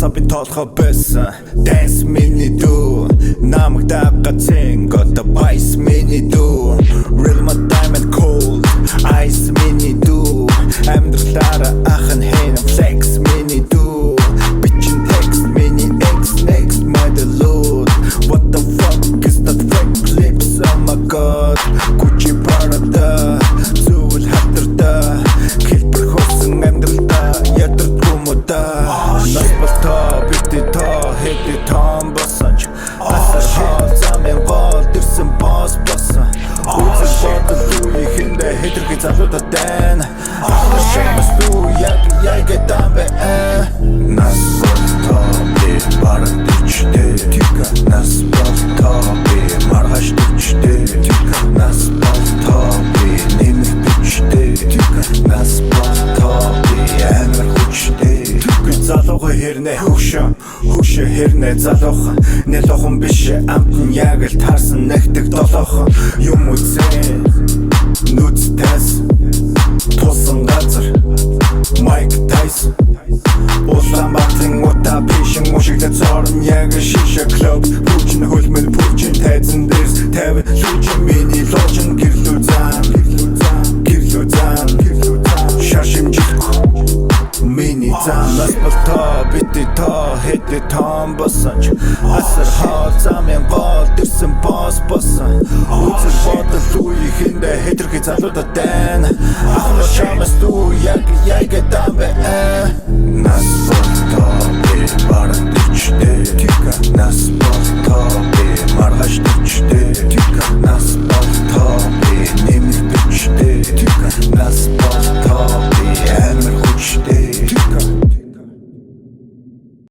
Насаа би тоолохоо байсан Dance миний дүү Намайг дагацэн Гота байс миний дүү Real my diamond cold Ice миний дүү Амьдралаараа ахын хэн Flex миний дүү Bitchin text миний ex Next my delude What the fuck is that fake clips Oh my god Gucci Prada Зүйл хатарда Хэлбэр хөөсөн амьдралда Ядардгүй муда Нас болтоо бити тоо Хэди том босонч Асар хоо замын гол Дэрсэн бос босон Үзэл бодол үе хиндэ Хэдэрхий залуудад дэн Ахлаа шамас дүү Яг эдам бэ Нас болтоо би бараг дичдэ Нас болтоо би маргаш дичдэ Нас болтоо би нэмэх дичдэ Нас болтоо би амар хүчдэ Залууга хэрнэ Хөшө хэрнэ залуухан Нэлохон биш амтан яг л таарсан нэгдэг долоохон Юм үзэн Нүцтэс Тусан газар Майк Тайсон Улаанбаатарын утаа пишин Ушигдад зорн яг шиша клуб Пүүчин хөлмөл пүүчин тайзан дэрс Тавид лүүчин миний лоожин гэрлүү зан Шаршимжилгүй Миний зан Нас болтоо бити тоо Хэди том босонч Асар хоо замын гол Дэрсэн бос босон Үзэл бодол үе хиндэ Хэдэрхий залуудад дэн Ахлаа шамас дүү Яг эдам бэ Нас